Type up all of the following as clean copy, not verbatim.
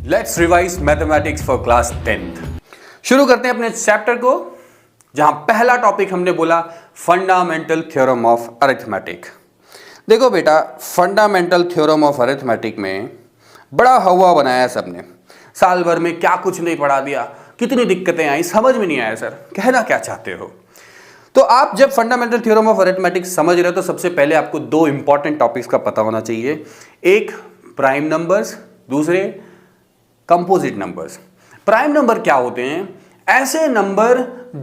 Let's revise mathematics for class 10th। शुरू करते हैं अपने चैप्टर को, जहां पहला टॉपिक हमने बोला फंडामेंटल थ्योरम ऑफ अरिथमेटिक। देखो बेटा, फंडामेंटल थ्योरम ऑफ अरिथमेटिक में बड़ा हवा बनाया सबने, साल भर में क्या कुछ नहीं पढ़ा दिया, कितनी दिक्कतें आई, समझ में नहीं आया। सर कहना क्या चाहते हो? तो आप जब फंडामेंटल थ्योरम ऑफ अरिथमेटिक समझ रहे हो तो सबसे पहले आपको दो इंपॉर्टेंट टॉपिक्स का पता होना चाहिए। एक प्राइम नंबर्स, दूसरे कंपोजिट नंबर्स। प्राइम नंबर क्या होते हैं? ऐसे नंबर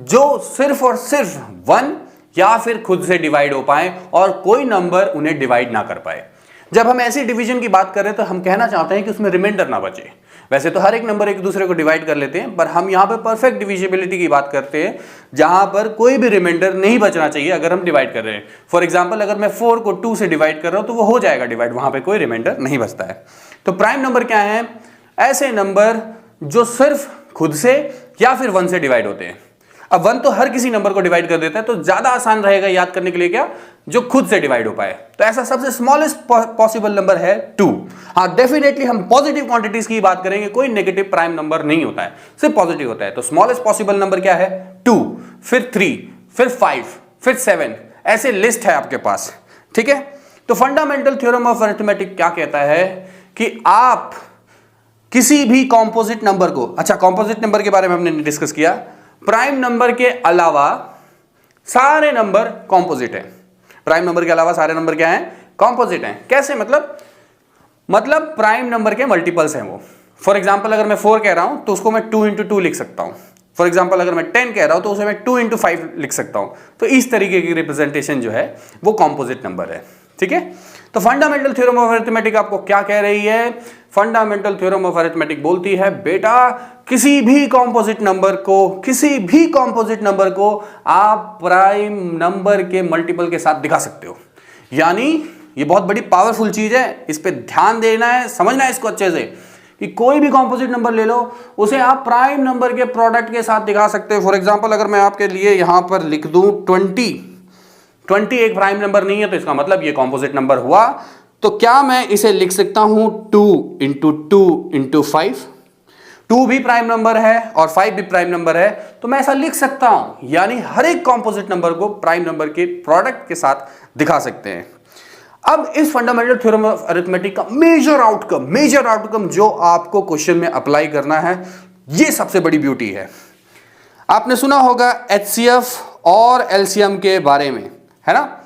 जो सिर्फ और सिर्फ 1 या फिर खुद से डिवाइड हो पाए और कोई नंबर उन्हें डिवाइड ना कर पाए। जब हम ऐसी डिवीजन की बात कर रहे हैं तो हम कहना चाहते हैं कि उसमें रिमाइंडर ना बचे। वैसे तो हर एक नंबर एक दूसरे को डिवाइड कर लेते हैं, पर हम यहां पर परफेक्ट डिविजिबिलिटी की बात करते हैं, जहां पर कोई भी रिमाइंडर नहीं बचना चाहिए अगर हम डिवाइड कर रहे हैं। फॉर एग्जांपल, अगर मैं 4 को 2 से डिवाइड कर रहा हूं तो वो हो जाएगा डिवाइड, वहां पे कोई रिमाइंडर नहीं बचता है। तो प्राइम नंबर क्या है? ऐसे नंबर जो सिर्फ खुद से या फिर 1 से डिवाइड होते हैं। अब 1 तो हर किसी नंबर को डिवाइड कर देता है, तो ज्यादा आसान रहेगा याद करने के लिए क्या, जो खुद से डिवाइड हो पाए। तो ऐसा सबसे स्मॉलेस्ट पॉसिबल नंबर है 2। हाँ, डेफिनेटली हम पॉजिटिव क्वांटिटीज की बात करेंगे, कोई नेगेटिव प्राइम नंबर नहीं होता है, सिर्फ पॉजिटिव होता है। तो स्मॉलेस्ट पॉसिबल नंबर क्या है? 2, फिर 3, फिर 5, फिर 7, ऐसे लिस्ट है आपके पास। ठीक है, तो फंडामेंटल थ्योरम ऑफ अरिथमेटिक क्या कहता है कि आप किसी भी कॉम्पोजिट नंबर को, अच्छा कॉम्पोजिट नंबर के बारे में हमने डिस्कस किया, प्राइम नंबर के अलावा सारे नंबर कॉम्पोजिट हैं। प्राइम नंबर के अलावा सारे नंबर क्या हैं? कॉम्पोजिट हैं। कैसे? मतलब प्राइम नंबर के मल्टीपल्स हैं वो। फॉर एग्जांपल, अगर मैं 4 कह रहा हूं तो उसको मैं 2 × 2 लिख सकता हूं। फॉर एग्जांपल, अगर मैं 10 कह रहा हूं तो उसे मैं 2 × 5 लिख सकता हूं। तो इस तरीके की रिप्रेजेंटेशन जो है वो कॉम्पोजिट नंबर है। ठीक है, तो फंडामेंटल थ्योरम ऑफ अरिथमेटिक आपको क्या कह रही है? फंडामेंटल थ्योरम ऑफ अरिथमेटिक बोलती है बेटा, किसी भी कॉम्पोजिट नंबर को आप प्राइम नंबर के मल्टीपल के साथ दिखा सकते हो। यानी ये बहुत बड़ी पावरफुल चीज है, इस पे ध्यान देना है, समझना है इसको अच्छे से, कि कोई भी कॉम्पोजिट नंबर ले लो, उसे आप प्राइम नंबर के प्रोडक्ट के साथ दिखा सकते हो। फॉर एग्जांपल, अगर मैं आपके लिए यहां पर लिख दूं 20 एक प्राइम नंबर नहीं है, तो इसका मतलब ये कॉम्पोजिट नंबर हुआ। तो क्या मैं इसे लिख सकता हूं 2 × 2 × 5? 2 भी प्राइम नंबर है और 5 भी प्राइम नंबर है, तो मैं ऐसा लिख सकता हूं। यानी हर एक कॉम्पोजिट नंबर को प्राइम नंबर के प्रोडक्ट के साथ दिखा सकते हैं। अब इस फंडामेंटल थ्योरम ऑफ अरिथमेटिक का मेजर आउटकम जो आपको क्वेश्चन में अप्लाई करना है, ये सबसे बड़ी ब्यूटी है। आपने सुना होगा HCF और LCM के बारे में, है ना?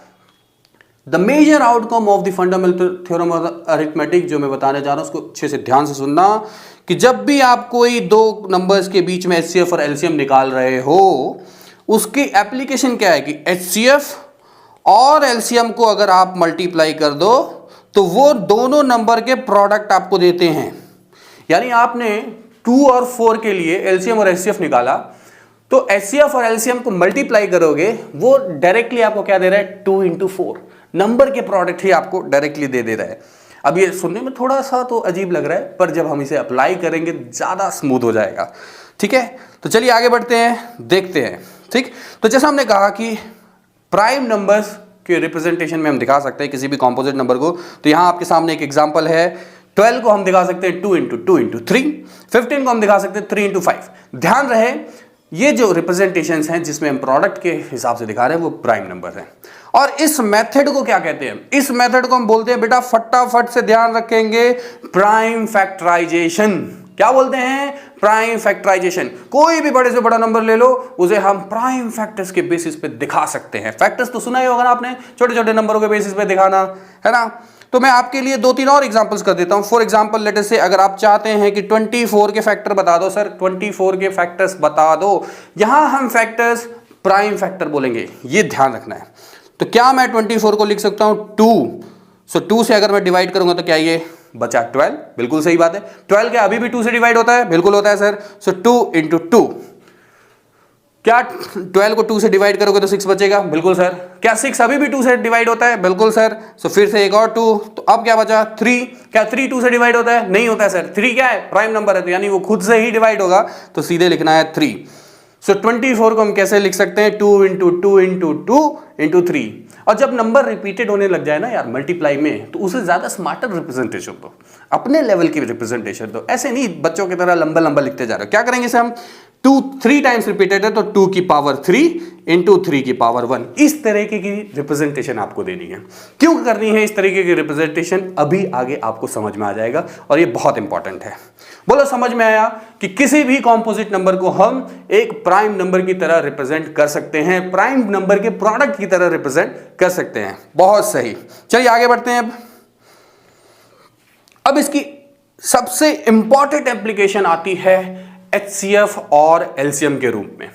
The major outcome of the fundamental theorem of arithmetic जो मैं बताने जा रहा हूं उसको अच्छे से ध्यान से सुनना, कि जब भी आप कोई दो नंबर्स के बीच में HCF और LCM निकाल रहे हो, उसकी एप्लीकेशन क्या है कि HCF और LCM को अगर आप मल्टीप्लाई कर दो तो वो दोनों नंबर के प्रोडक्ट आपको देते हैं। यानी आपने 2 और 4 के लिए LCM और HCF निकाला, तो HCF और LCM को मल्टीप्लाई करोगे, वो डायरेक्टली आपको क्या दे रहा है? 2 × 4 नंबर के प्रोडक्ट ही आपको डायरेक्टली दे रहा है। अब ये सुनने में थोड़ा सा तो अजीब लग रहा है, पर जब हम इसे अप्लाई करेंगे ज्यादा स्मूथ हो जाएगा। ठीक है, तो चलिए आगे बढ़ते हैं, देखते हैं। ठीक, तो जैसा हमने कहा कि प्राइम नंबर्स के रिप्रेजेंटेशन में हम दिखा सकते हैं किसी भी कॉम्पोजिट नंबर को। तो यहां आपके सामने एक एग्जांपल है, 12 को हम दिखा सकते हैं 2 × 2 × 3, 15 को हम दिखा सकते हैं 3 × 5। ध्यान रहे, ये जो रिप्रेजेंटेशंस हैं जिसमें हम प्रोडक्ट के हिसाब से दिखा रहे हैं वो प्राइम नंबर हैं। और इस मेथड को क्या कहते हैं? इस मेथड को हम बोलते हैं बेटा, फटाफट से ध्यान रखेंगे, प्राइम फैक्टराइजेशन। क्या बोलते हैं? Prime factorization. कोई भी बड़े से बड़ा नंबर ले लो, उसे हम प्राइम फैक्टर्स के बेसिस पे दिखा सकते हैं। फैक्टर्स तो सुना ही होगा ना आपने, छोटे छोटे नंबरों के बेसिस पे दिखाना, है ना? तो मैं आपके लिए 2-3 और एग्जांपल्स कर देता हूं। फॉर एग्जांपल, लेट अस से अगर आप चाहते हैं कि 24 के फैक्टर बता दो, सर 24 के फैक्टर्स बता दो, यहां हम फैक्टर्स प्राइम फैक्टर बोलेंगे, ये ध्यान रखना है। तो क्या मैं 24 को लिख सकता हूं 2? सो 2 से अगर मैं डिवाइड करूंगा तो क्या ये बचा 12? बिल्कुल सही बात है। 12 क्या अभी भी 2 से डिवाइड होता है? बिल्कुल होता है सर। सो 2 × 2, क्या 12 को 2 से डिवाइड करोगे तो 6 बचेगा? बिल्कुल सर। क्या 6 अभी भी 2 से डिवाइड होता है? बिल्कुल सर। सो फिर से एक और 2, तो अब क्या बचा 3। क्या 3 2 से डिवाइड होता है? नहीं होता है सर। 3 क्या है? प्राइम नंबर है, तो यानी वो खुद से ही डिवाइड होगा, तो सीधे लिखना है 3। सो 24 को हम कैसे लिख सकते हैं, 2 इंटू 2 इंटू 2 इंटू 3। और जब नंबर रिपीटेड होने लग जाए ना यार मल्टीप्लाई में, तो उसे ज्यादा स्मार्टर रिप्रेजेंटेशन दो, अपने लेवल की रिप्रेजेंटेशन दो, ऐसे नहीं बच्चों की तरह लंबा लंबा लिखते जा रहे हो। क्या करेंगे इसे हम, 2 3 टाइम्स रिपीटेड है तो 2 की पावर 3 इंटू 3 की पावर 1, इस तरीके की रिप्रेजेंटेशन आपको देनी है। क्यों करनी है इस तरीके की रिप्रेजेंटेशन, अभी आगे आपको समझ में आ जाएगा और ये बहुत इंपॉर्टेंट है। बोलो समझ में आया कि किसी भी कॉम्पोजिट नंबर को हम एक प्राइम नंबर की तरह रिप्रेजेंट कर सकते हैं, प्राइम नंबर के प्रोडक्ट की तरह रिप्रेजेंट कर सकते हैं। बहुत सही, चलिए आगे बढ़ते हैं। अब इसकी सबसे इंपॉर्टेंट एप्लीकेशन आती है HCF और LCM के रूप में।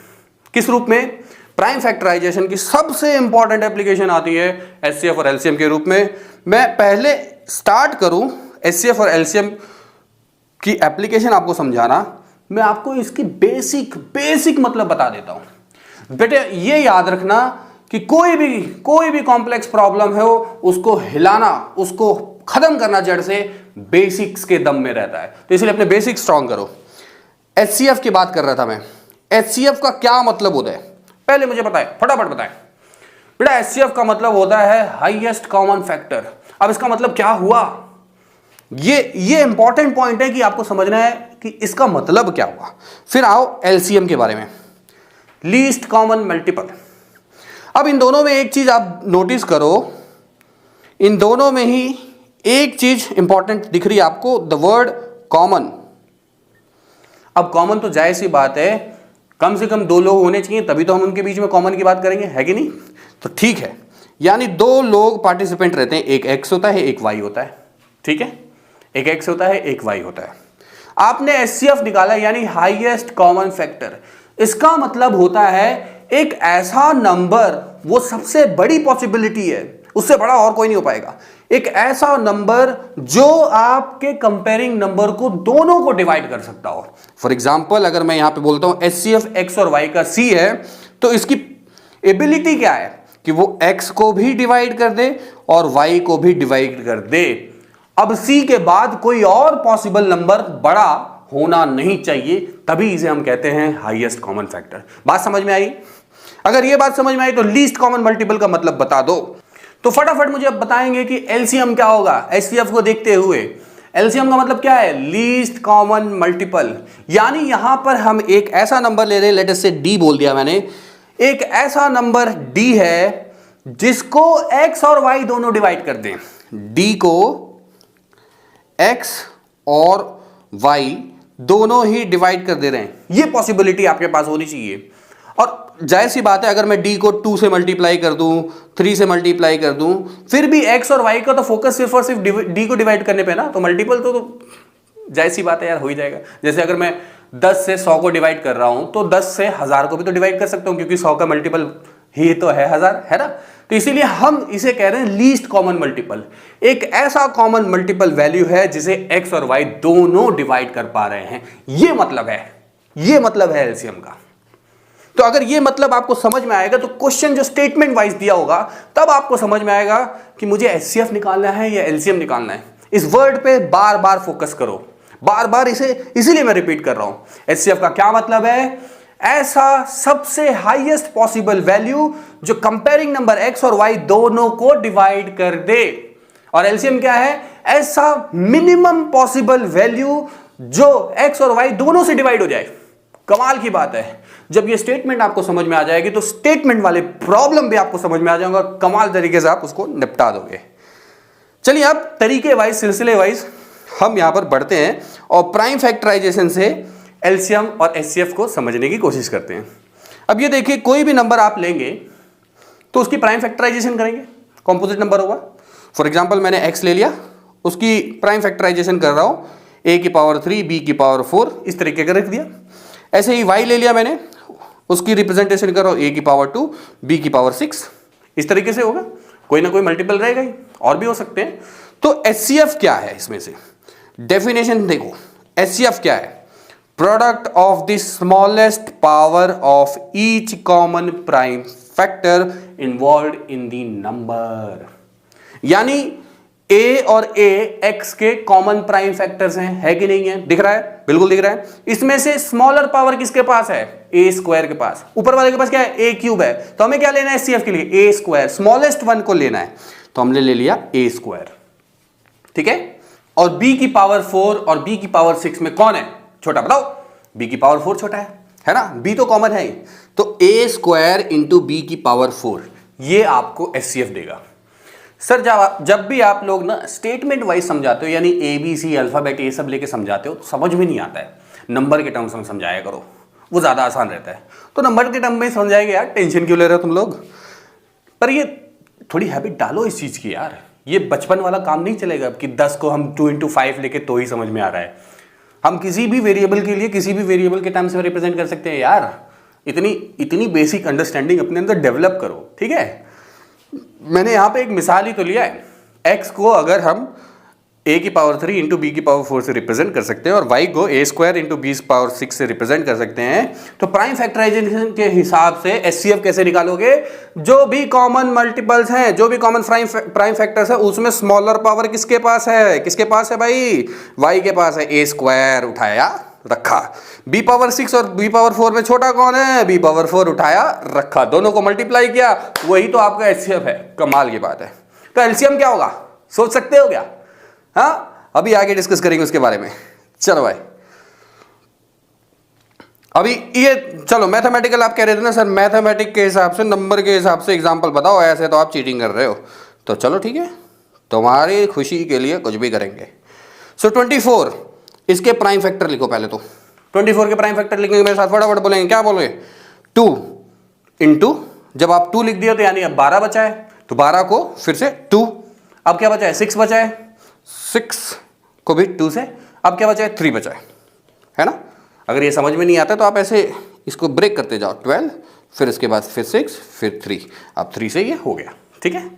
किस रूप में, प्राइम फैक्टराइजेशन की सबसे इंपॉर्टेंट एप्लीकेशन आती है HCF और LCM के रूप में। मैं पहले स्टार्ट करूं HCF और LCM की एप्लीकेशन आपको समझाना, मैं आपको इसकी बेसिक मतलब बता देता हूं। बेटे ये याद रखना कि कोई भी कॉम्प्लेक्स प्रॉब्लम है उसको हिलाना, उसको खत्म करना जड़ से बेसिक्स के दम में रहता है, तो इसलिए अपने बेसिक स्ट्रॉन्ग करो। HCF की बात कर रहा था मैं, HCF का क्या मतलब होता है पहले मुझे बताएं, फटाफट बताएं। बेटा HCF का मतलब होता है हाईएस्ट कॉमन फैक्टर। अब इसका मतलब क्या हुआ, ये इंपॉर्टेंट पॉइंट है कि आपको समझना है कि इसका मतलब क्या हुआ। फिर आओ LCM के बारे में, लीस्ट कॉमन मल्टीपल। अब इन दोनों में एक चीज आप नोटिस करो, इन दोनों में ही एक चीज इंपॉर्टेंट दिख रही है आपको, द वर्ड कॉमन। अब कॉमन तो जायज सी बात है, कम से कम 2 लोग होने चाहिए तभी तो हम उनके बीच में कॉमन की बात करेंगे, है कि नहीं। तो ठीक है, यानी 2 लोग पार्टिसिपेंट रहते हैं, एक X होता है एक Y होता है, ठीक है, एक X होता है एक Y होता है। आपने HCF निकाला यानी हाईएस्ट कॉमन फैक्टर। इसका मतलब होता है एक ऐसा नंबर, वो सबसे बड़ी पॉसिबिलिटी है, उससे बड़ा और कोई नहीं हो पाएगा, एक ऐसा नंबर जो आपके कंपेयरिंग नंबर को दोनों को डिवाइड कर सकता हो। फॉर एग्जांपल अगर मैं यहां पे बोलता हूं HCF X और Y का C है, तो इसकी एबिलिटी क्या है कि वो X को भी डिवाइड कर दे और Y को भी डिवाइड कर दे। अब C के बाद कोई और पॉसिबल नंबर बड़ा होना नहीं चाहिए, तभी इसे हम कहते हैं हाईएस्ट कॉमन फैक्टर। बात समझ में आई? अगर ये बात समझ में आई तो लीस्ट कॉमन मल्टीपल का मतलब बता दो। तो फटाफट मुझे अब बताएंगे कि LCM क्या होगा HCF को देखते हुए। LCM का मतलब क्या है, लीस्ट कॉमन मल्टीपल। यानी यहां पर हम एक ऐसा नंबर ले रहे हैं, लेट अस से D बोल दिया मैंने, एक ऐसा नंबर D है जिसको X और Y दोनों डिवाइड कर दें, D को X और Y दोनों ही डिवाइड कर दे रहे हैं, ये पॉसिबिलिटी आपके पास होनी चाहिए। और जाहिर सी बात है अगर मैं D को 2 से मल्टीप्लाई कर दूं, 3 से मल्टीप्लाई कर दूं, फिर भी X और Y का तो फोकस सिर्फ और सिर्फ D को डिवाइड करने पे ना, तो मल्टीपल तो जाहिर सी बात है यार हो ही जाएगा। जैसे अगर मैं 10 से 100 को डिवाइड कर रहा हूं तो 10 से 1000 को भी तो डिवाइड कर सकता हूं, क्योंकि 100 का मल्टीपल ही तो है 1000, है ना। तो इसीलिए हम इसे कह रहे हैं लीस्ट कॉमन मल्टीपल। एक ऐसा कॉमन मल्टीपल वैल्यू है जिसे X और Y दोनों डिवाइड कर पा रहे हैं, ये मतलब है LCM का। तो अगर ये मतलब आपको समझ में आएगा तो क्वेश्चन जो स्टेटमेंट वाइज दिया होगा तब आपको समझ में आएगा कि मुझे HCF निकालना है या LCM निकालना है। इस वर्ड पे बार बार फोकस करो, बार बार इसीलिए मैं रिपीट कर रहा हूं। HCF का क्या मतलब है, ऐसा सबसे हाईएस्ट पॉसिबल वैल्यू जो कंपेयरिंग नंबर X और Y दोनों को डिवाइड कर दे। और LCM क्या है, ऐसा मिनिमम पॉसिबल वैल्यू जो X और Y दोनों से डिवाइड हो जाए। कमाल की बात है, जब ये स्टेटमेंट आपको समझ में आ जाएगी तो स्टेटमेंट वाले प्रॉब्लम भी आपको समझ में आ जाएगा, कमाल तरीके से आप उसको निपटा दोगे। चलिए अब तरीके वाइज, सिलसिले वाइज हम यहां पर बढ़ते हैं और प्राइम फैक्टराइजेशन से LCM और HCF को समझने की कोशिश करते हैं। अब ये देखिए, कोई भी नंबर आप लेंगे तो उसकी प्राइम फैक्टराइजेशन करेंगे, कॉम्पोजिट नंबर होगा। फॉर एग्जाम्पल मैंने X ले लिया, उसकी प्राइम फैक्टराइजेशन कर रहा हूं, A की पावर 3 B की पावर 4 इस तरीके का रख दिया। ऐसे ही Y ले लिया मैंने, उसकी रिप्रेजेंटेशन कर रहा हूं, A की पावर 2 B की पावर 6 इस तरीके से होगा। कोई ना कोई मल्टीपल रहेगा ही, और भी हो सकते हैं। तो HCF क्या है, इसमें से डेफिनेशन देखो। HCF क्या है, product of the smallest power of each common prime factor involve in the number. यानी ए और ए एक्स के कॉमन प्राइम फैक्टर्स हैं, है कि नहीं है? दिख रहा है? बिल्कुल दिख रहा है। इसमें से स्मॉलर पावर किसके पास है? ए स्क्वायर के पास। ऊपर वाले के पास क्या है? ए क्यूब है। तो हमें क्या लेना है एचसीएफ के लिए? ए स्क्वायर, स्मॉलेस्ट वन को लेना है, तो हमने ले लिया ए स्क्वायर, ठीक है। और b की पावर 4 और b की पावर 6 में कौन है छोटा? बताओ। b की पावर 4 छोटा है ना? b तो कॉमन है ही, तो a स्क्वायर इंटू बी की पावर 4 ये आपको एचसीएफ देगा। सर जब भी आप लोग ना स्टेटमेंट वाइज समझाते हो, यानी ए बी सी अल्फाबेट ये सब लेके समझाते हो, तो समझ में नहीं आता है। नंबर के टर्म्स में समझाया करो, वो ज़्यादा आसान रहता है। तो नंबर के टर्म में समझाएंगे यार, टेंशन क्यों ले रहे हो तुम लोग? पर ये थोड़ी हैबिट डालो इस चीज़ की यार, ये बचपन वाला काम नहीं चलेगा कि 10 को हम 2 into 5 लेके तो ही समझ में आ रहा है। हम किसी भी वेरिएबल के लिए किसी भी वेरिएबल के टर्म्स में रिप्रेजेंट कर सकते हैं यार। इतनी बेसिक अंडरस्टैंडिंग अपने अंदर डेवलप करो, ठीक है। मैंने यहाँ पे एक मिसाल ही तो लिया है। x को अगर हम a की पावर 3 इंटू बी की पावर 4 से रिप्रेजेंट कर सकते हैं और y को a square into B power 6 से रिप्रेजेंट कर सकते हैं, तो प्राइम फैक्टराइजेशन के हिसाब से एचसीएफ कैसे निकालोगे? जो भी कॉमन मल्टीपल्स हैं, जो भी कॉमन प्राइम फैक्टर्स है, उसमें स्मॉलर पावर किसके पास है? किसके पास है भाई? y के पास है। a स्क्वायर उठाया रखा। b पावर 6 और b पावर 4 में छोटा कौन है? b पावर 4 उठाया रखा, दोनों को मल्टीप्लाई किया, वही तो आपका एचसीएफ है। कमाल की बात है। तो एलसीएम क्या होगा सोच सकते हो क्या? हाँ, अभी आगे डिस्कस करेंगे उसके बारे में। चलो भाई, अभी ये चलो मैथमेटिकल आप कह रहे थे ना सर, मैथमेटिक के हिसाब से, नंबर के हिसाब से एग्जांपल बताओ, ऐसे तो आप चीटिंग कर रहे हो। तो चलो ठीक है, तुम्हारी खुशी के लिए कुछ भी करेंगे। सो 24 इसके प्राइम फैक्टर लिखो पहले तो। 24 के प्राइम फैक्टर लिखने के मेरे साथ फटाफट बोलेंगे, क्या बोलोगे? 2 इंटू, जब आप 2 लिख दिया तो यानी अब 12 बचा है, तो 12 को फिर से 2, अब क्या बचा है? 6 बचा है, 6 को भी 2 से, अब क्या बचा है? 3 बचा है ना? अगर ये समझ में नहीं आता तो आप ऐसे इसको ब्रेक करते जाओ, 12 फिर इसके बाद फिर 6 फिर 3, अब 3 से ये हो गया, ठीक है।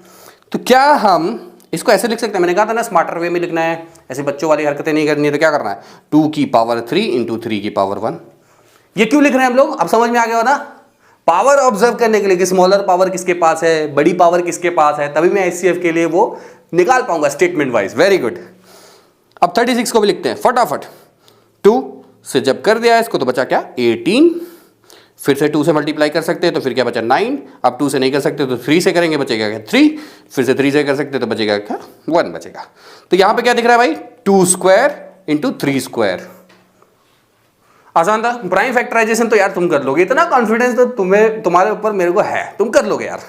तो क्या हम इसको ऐसे लिख सकते हैं? मैंने कहा था ना स्मार्टर वे में लिखना है, ऐसे बच्चों वाली हरकतें नहीं करनी है। तो क्या करना है? 2 की पावर 3 इंटू 3 की पावर 1। ये क्यों लिख रहे हैं हम लोग? अब समझ में आ गया हो ना? पावर ऑब्जर्व करने के लिए कि स्मॉलर पावर किसके पास है, बड़ी पावर किसके पास है, तभी मैं एचसीएफ के लिए वो निकाल पाऊंगा स्टेटमेंट वाइज। Very good. अब 36 को भी लिखते हैं फटाफट। 2 से जब कर दिया इसको तो बचा क्या? 18, फिर से 2 से मल्टीप्लाई कर सकते हैं तो फिर क्या बचा? 9। अब 2 से नहीं कर सकते तो 3 से करेंगे, बचेगा क्या? 3, फिर से 3 से कर सकते तो बचेगा क्या? 1 बचेगा। तो यहां पे क्या दिख रहा है भाई? 2 स्क्वायर इंटू 3 स्क्वायर। आसान था। प्राइम फैक्टराइजेशन तो यार तुम कर लोगे, इतना कॉन्फिडेंस तो तुम्हारे ऊपर मेरे को है, तुम कर लोगे यार।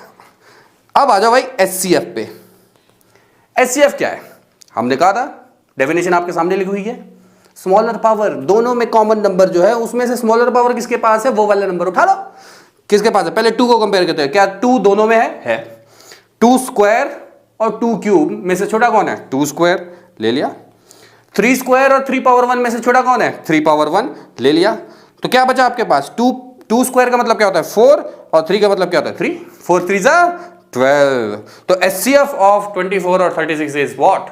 अब आ जाओ भाई एचसीएफ पे। एचसीएफ क्या है? हमने कहा था, डेफिनेशन आपके सामने लिखी हुई है। स्मॉलर पावर, दोनों में कॉमन नंबर जो है उसमें से स्मॉलर पावर किसके पास है? वो वाला नंबर उठा लो। किसके पास है? पहले 2 को कंपेयर करते हैं। क्या 2 दोनों में है? 2 स्क्वायर और 2 क्यूब में से छोटा कौन है? 2 स्क्वायर ले लिया। 3 स्क्वायर और 3 पावर 1 में से छोटा कौन है? 3 पावर 1 ले लिया। तो क्या बचा आपके पास? 2 स्क्वायर का मतलब क्या होता है? 4, और 3 का मतलब क्या होता है? 3। 4 3 जा 12। तो एचसीएफ ऑफ 24 और 36 इज व्हाट?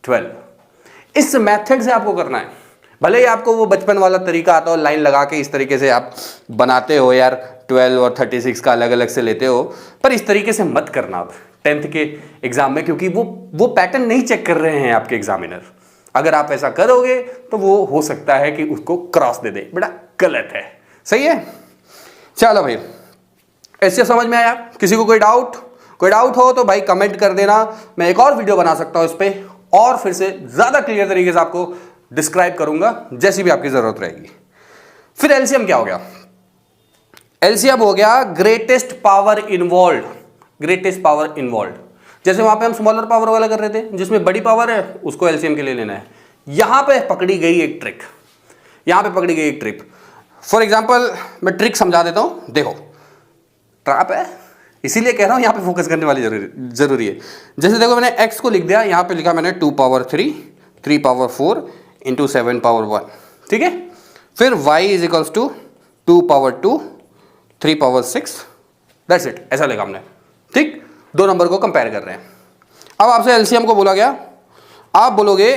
12। इस मेथड से आपको करना है। भले ही आपको वो बचपन वाला तरीका आता हो, लाइन लगा के इस तरीके से आप बनाते हो यार, 12 और 36 का अलग अलग से लेते हो, पर इस तरीके से मत करना आप 10th के एग्जाम में, क्योंकि वो पैटर्न नहीं चेक कर रहे हैं आपके एग्जामिनर। अगर आप ऐसा करोगे तो वो हो सकता है कि उसको क्रॉस दे दे, बड़ा गलत है। सही है? चलो भाई, ऐसे समझ में आया? किसी को कोई डाउट हो तो भाई कमेंट कर देना, मैं एक और वीडियो बना सकता हूं इस पर, और फिर से ज्यादा क्लियर तरीके से आपको डिस्क्राइब करूंगा जैसी भी आपकी जरूरत रहेगी। फिर एलसीएम क्या हो गया? एलसीएम हो गया greatest power involve. Greatest power involve, जैसे वहां पे हम स्मॉलर पावर वाला कर रहे थे, जिसमें बड़ी पावर है उसको एलसीएम के लिए लेना है। यहां पे पकड़ी गई एक ट्रिक, फॉर एग्जांपल मैं ट्रिक समझा देता हूं, देखो। ट्रैप है, इसीलिए कह रहा हूं यहां पे फोकस करने वाली जरूरी है। जैसे देखो, मैंने x को लिख दिया, यहां पे लिखा मैंने 2 पावर 3, 3 पावर 4 इंटू 7 पावर 1, ठीक है। फिर y is equals to 2 power 2, 3 power 6, that's it, ऐसा लिखा हमने, ठीक। दो नंबर को कंपेयर कर रहे हैं। अब आपसे एलसीएम को बोला गया, आप बोलोगे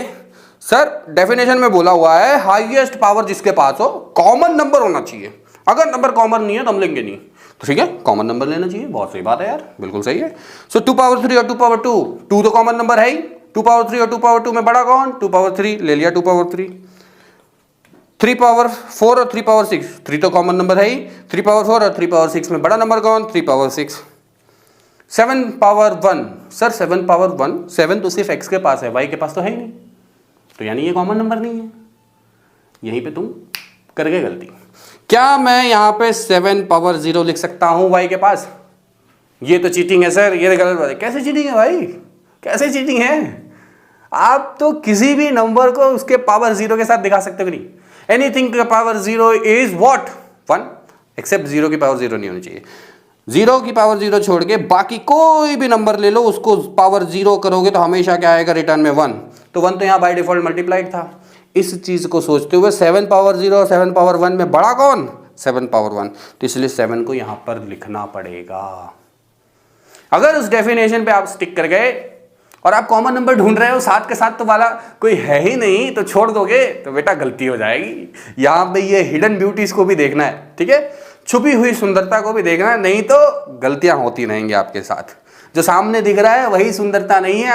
सर डेफिनेशन में बोला हुआ है हाईएस्ट पावर जिसके पास हो, कॉमन नंबर होना चाहिए, अगर नंबर कॉमन नहीं है तो हम लेंगे नहीं। तो ठीक है, कॉमन नंबर लेना चाहिए, बहुत सही बात है यार, बिल्कुल सही है। सो 2 पावर 3 और 2 पावर 2, 2 तो कॉमन नंबर है ही, 2 पावर 3 और 2 पावर 2 में बड़ा कौन? 2 पावर 3 ले लिया, 2 पावर 3। 3 पावर 4 और 3 पावर 6, 3 तो कॉमन नंबर है ही, 3 पावर 4 और 3 पावर 6 में बड़ा नंबर कौन? 3 पावर 6। 7 पावर 1, सर 7 पावर 1, 7 तो सिर्फ x के पास है, y के पास तो है ही नहीं, तो यानी ये कॉमन नंबर नहीं है। यहीं पे तुम कर गए गलती। क्या मैं यहाँ पे 7 पावर 0 लिख सकता हूँ y के पास? ये तो चीटिंग है सर, ये गलत बात है। कैसे चीटिंग है भाई, कैसे चीटिंग है? आप तो किसी भी नंबर को उसके पावर 0 के साथ दिखा सकते हो नहीं। एनीथिंग का पावर 0 इज व्हाट? 1, एक्सेप्ट 0 की पावर 0 नहीं होनी चाहिए। 0 की पावर 0 छोड़ के बाकी कोई भी नंबर ले लो, उसको पावर 0 करोगे तो हमेशा क्या आएगा रिटर्न में? 1। तो 1 तो यहाँ बाय डिफॉल्ट मल्टीप्लाइड था। इस चीज को सोचते हुए 7 पावर 0 और 7 पावर 1 में बड़ा कौन? 7 पावर 1, तो इसलिए 7 को यहां पर लिखना पड़ेगा। अगर उस डेफिनेशन पे आप स्टिक कर गए और आप कॉमन नंबर ढूंढ रहे हो, 7 के साथ तो वाला कोई है ही नहीं, तो छोड़ दोगे तो बेटा गलती हो जाएगी। यहां पे ये हिडन ब्यूटीज को भी देखना है, ठीक है, छुपी हुई सुंदरता को भी देखना है, नहीं तो गलतियां होती रहेंगी आपके साथ। जो सामने दिख रहा है वही सुंदरता नहीं है,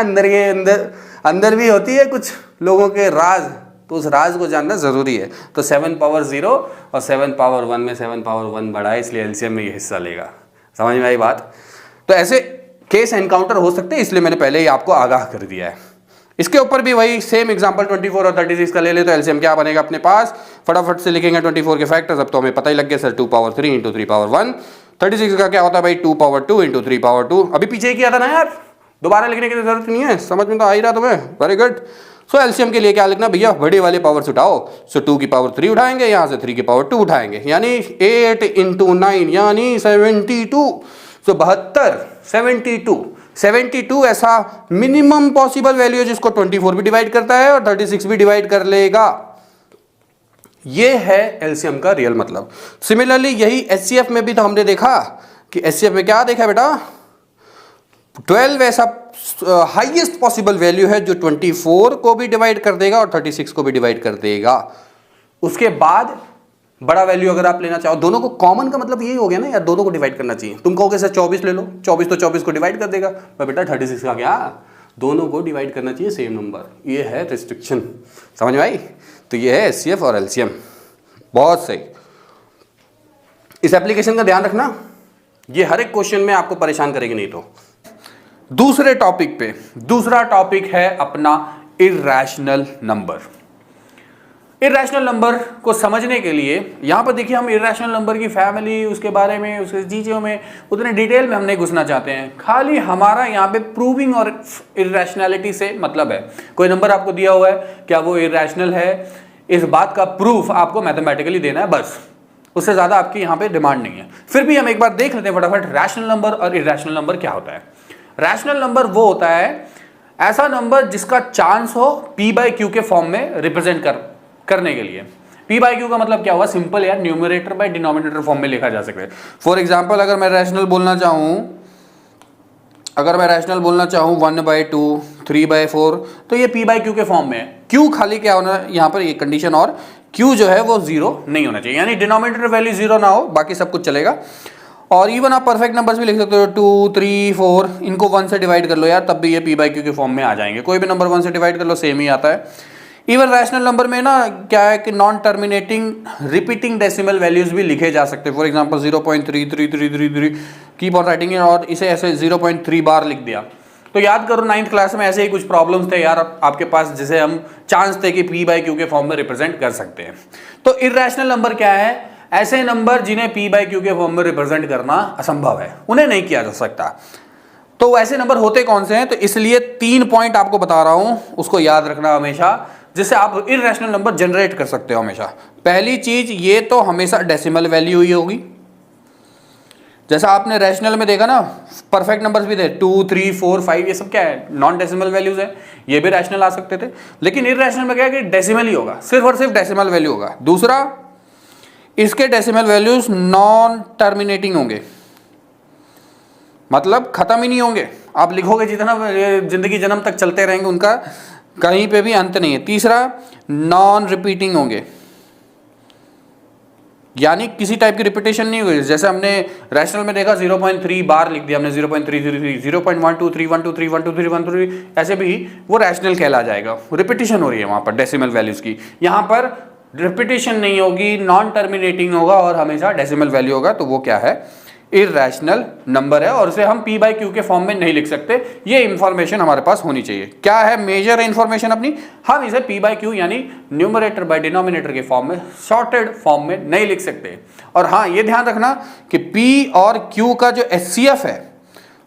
अंदर भी होती है कुछ लोगों के राज, तो उस राज को जानना जरूरी है। तो 7 पावर 0 और 7 पावर 1 में 7 पावर 1 बड़ा है, इसलिए एलसीएम में ये हिस्सा लेगा। समझ में आई बात? तो ऐसे केस एनकाउंटर हो सकते हैं, इसलिए मैंने पहले ही आपको आगाह कर दिया है। इसके ऊपर भी वही सेम एग्जांपल 24 और 36 का ले ले तो एलसीएम क्या बनेगा अपने पास? फटाफट से लिखेंगे 24 के फैक्टर्स, अब तो हमें पता ही लग गया सर, 2 पावर 3 इंटू 3 पावर 1। 36 का क्या होता है भाई? 2 पावर 2 इंटू 3 पावर 2। अभी पीछे ही किया था ना यार, दोबारा लिखने की जरूरत नहीं है, समझ में तो आ ही रहा तुम्हें। Very good. सो एलसीएम के लिए क्या लिखना भैया? बड़े वाले पावर्स उठाओ। सो 2 की पावर 3 उठाएंगे, यहाँ से 3 की पावर 2 उठाएंगे, यानी 8 इंटू 9 यानी 72। सो 72 72 ऐसा मिनिमम पॉसिबल वैल्यू है जिसको 24 भी डिवाइड करता है और 36 भी डिवाइड कर लेगा। ये है एलसीएम का रियल मतलब। सिमिलरली यही एचसीएफ में भी तो हमने देखा कि एचसीएफ में क्या देखा बेटा? 12 ऐसा हाईएस्ट पॉसिबल वैल्यू है जो 24 को भी डिवाइड कर देगा और 36 को भी डिवाइड कर देगा। उसके बाद बड़ा वैल्यू अगर आप लेना चाहो, दोनों को कॉमन का मतलब यही हो गया ना यार, दोनों को डिवाइड करना चाहिए। तुम कहोगे सर 24 ले लो, 24 तो 24 को डिवाइड कर देगा, पर बेटा 36 का क्या? दोनों को डिवाइड करना चाहिए सेम नंबर। ये है रिस्ट्रिक्शन, समझ में आई? तो ये है एचसीएफ और एलसीएम। बहुत सही, इस एप्लीकेशन का ध्यान रखना, ये हर एक क्वेश्चन में आपको परेशान करेगी नहीं तो। दूसरे टॉपिक पे, दूसरा टॉपिक है अपना इर्रेशनल नंबर। इर्रेशनल नंबर को समझने के लिए यहां पर देखिए, हम इर्रेशनल नंबर की फैमिली, उसके बारे में, उसके चीज़ों में उतने डिटेल में हम नहीं घुसना चाहते हैं। खाली हमारा यहाँ पे प्रूविंग और इर्रेशनैलिटी से मतलब है। कोई नंबर आपको दिया हुआ है, क्या वो इर्रेशनल है, इस बात का प्रूफ आपको मैथमेटिकली देना है, बस। उससे ज़्यादा आपकी यहाँ पे डिमांड नहीं है। फिर भी हम एक बार देख लेते हैं फटाफट, रैशनल नंबर और इर्रेशनल नंबर क्या होता है। रैशनल नंबर वो होता है ऐसा नंबर जिसका चांस हो p बाई क्यू के फॉर्म में रिप्रेजेंट करने के लिए। p बाई क्यू का मतलब क्या हुआ? सिंपल यार, न्यूमरेटर बाई डिनोमिनेटर फॉर्म में लिखा जा सकता है। फॉर एग्जाम्पल अगर मैं रैशनल बोलना चाहूँ, 1/2, 3/4, तो ये p बाई क्यू के फॉर्म में है। q खाली क्या होना है यहाँ पर, ये कंडीशन, और q जो है वो 0 नहीं होना चाहिए, यानी डिनोमिनेटर वैल्यू 0 ना हो, बाकी सब कुछ चलेगा। और इवन आप परफेक्ट नंबर्स भी लिख सकते हो, 2, 3, 4, इनको 1 से डिवाइड कर लो यार, तब भी ये p बाई क्यू के फॉर्म में आ जाएंगे। कोई भी नंबर 1 से डिवाइड कर लो, सेम ही आता है। इवन रैशनल नंबर में ना क्या है कि non terminating repeating decimal values भी लिखे जा सकते हैं। For example 0.3333 keep on writing है, और इसे ऐसे 0.3 बार लिख दिया। तो याद करो 9th क्लास में ऐसे ही कुछ प्रॉब्लम्स थे यार आपके पास, जिसे हम चांस थे कि p बाई क्यू के फॉर्म में रिप्रेजेंट कर सकते हैं। तो इर्रेशनल नंबर क्या है? ऐसे नंबर जिन्हें p बाई क्यू के फॉर्म में रिप्रेजेंट करना असंभव है, उन्हें नहीं किया जा सकता। तो ऐसे नंबर होते कौन से हैं? तो इसलिए 3 पॉइंट आपको बता रहा हूं, उसको याद रखना हमेशा, जिससे आप इर्रेशनल नंबर जनरेट कर सकते हो हमेशा। पहली चीज, ये तो हमेशा डेसिमल वैल्यू ही होगी। जैसा आपने रैशनल में देखा ना, परफेक्ट नंबर्स भी थे, 2, 3, 4, 5, ये सब क्या है? नॉन डेसिमल वैल्यूज है, ये भी रैशनल आ सकते थे। लेकिन इर्रेशनल में क्या है कि डेसिमल ही होगा, सिर्फ और सिर्फ डेसिमल वैल्यू होगा। दूसरा, इसके डेसिमल वैल्यूज नॉन टर्मिनेटिंग होंगे, मतलब खत्म ही नहीं होंगे। आप लिखोगे जितना जिंदगी जन्म तक चलते रहेंगे, उनका कहीं पे भी अंत नहीं है। तीसरा, नॉन रिपीटिंग होंगे, यानी किसी टाइप की रिपीटेशन नहीं हुई। जैसे हमने रैशनल में देखा 0.3 बार लिख दिया हमने, 0.303, 0.123, 123, 123, 123, ऐसे भी वो रैशनल कहला जाएगा। रिपीटेशन हो रही है वहाँ पर डेसिमल वैल्यूज़ की। यहाँ पर रिपीटेशन नहीं होगी, नॉन टर्मिनेटिंग होगा और हमेशा डेसिमल वैल्यू होगा, तो वो क्या है, इर्रेशनल नंबर है और उसे हम p बाई क्यू के फॉर्म में नहीं लिख सकते। ये इंफॉर्मेशन हमारे पास होनी चाहिए। क्या है मेजर इंफॉर्मेशन अपनी, हम इसे p बाई क्यू यानी न्यूमरेटर बाई डिनोमिनेटर के फॉर्म में, शॉर्टेड फॉर्म में नहीं लिख सकते। और हाँ, ये ध्यान रखना कि p और q का जो HCF है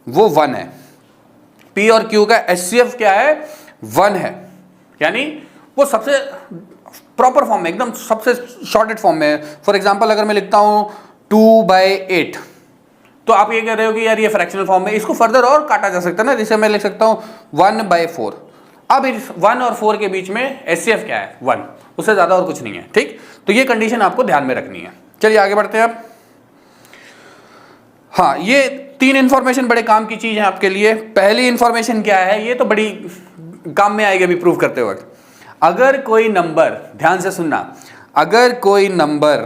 वो 1 है। p और q का HCF क्या है, 1 है, यानी वो सबसे प्रॉपर फॉर्म में, एकदम सबसे शॉर्टेड फॉर्म में। फॉर एग्जाम्पल अगर मैं लिखता हूँ 2/8, तो आप ये कह रहे हो कि यार ये फ्रैक्शनल फॉर्म में, इसको फर्दर और काटा जा सकता है ना, जिसे मैं लिख सकता हूँ 1/4। अब इस 1 और 4 के बीच में HCF क्या है, 1, उससे ज्यादा और कुछ नहीं है। ठीक, तो ये कंडीशन आपको ध्यान में रखनी है। चलिए आगे बढ़ते हैं अब। हाँ, ये 3 इंफॉर्मेशन बड़े काम की चीज है आपके लिए। पहली इंफॉर्मेशन क्या है, ये तो बड़ी काम में आएगी अभी प्रूव करते वक्त। अगर कोई नंबर, ध्यान से सुनना, अगर कोई नंबर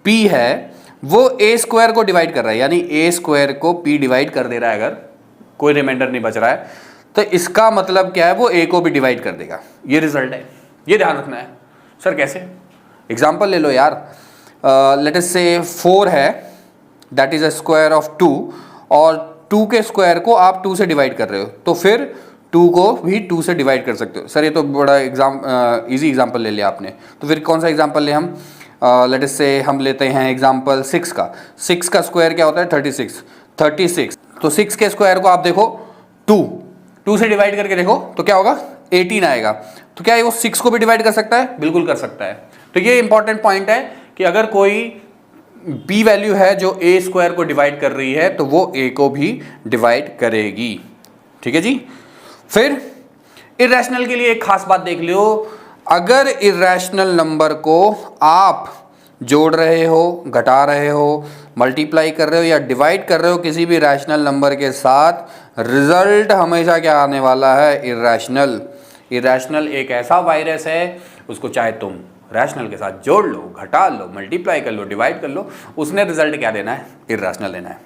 p है वो a स्क्वायर को डिवाइड कर रहा है, यानी a स्क्वायर को p डिवाइड कर दे रहा है, अगर कोई रिमाइंडर नहीं बच रहा है, तो इसका मतलब क्या है, वो a को भी डिवाइड कर देगा। ये रिजल्ट है, ये ध्यान रखना है। सर कैसे, एग्जांपल ले लो यार। लेट अस से 4 है, that is a square of 2, और 2 के स्क्वायर को आप 2 से डिवाइड कर रहे हो, तो फिर 2 को भी 2 से डिवाइड कर सकते हो। सर ये तो बड़ा इजी एग्जाम्पल ले लिया आपने, तो फिर कौन सा एग्जाम्पल ले हम, लेट अस से हम लेते हैं एग्जांपल 6 का। 6 का स्क्वायर क्या होता है, 36। तो 6 के स्क्वायर को आप देखो 2 से डिवाइड करके देखो तो क्या होगा, 18 आएगा। तो क्या वो 6 को भी डिवाइड कर सकता है, बिल्कुल कर सकता है। तो ये इंपॉर्टेंट पॉइंट है कि अगर कोई b वैल्यू है जो a स्क्वायर को डिवाइड कर रही है, तो वो a को भी डिवाइड करेगी। ठीक है जी। फिर इर्रेशनल के लिए एक खास बात देख लियो, अगर इर्रेशनल नंबर को आप जोड़ रहे हो, घटा रहे हो, मल्टीप्लाई कर रहे हो या डिवाइड कर रहे हो किसी भी रैशनल नंबर के साथ, रिजल्ट हमेशा क्या आने वाला है, इर्रेशनल। इर्रेशनल एक ऐसा वायरस है, उसको चाहे तुम रैशनल के साथ जोड़ लो, घटा लो, मल्टीप्लाई कर लो, डिवाइड कर लो, उसने रिजल्ट क्या देना है, इर्रेशनल देना है।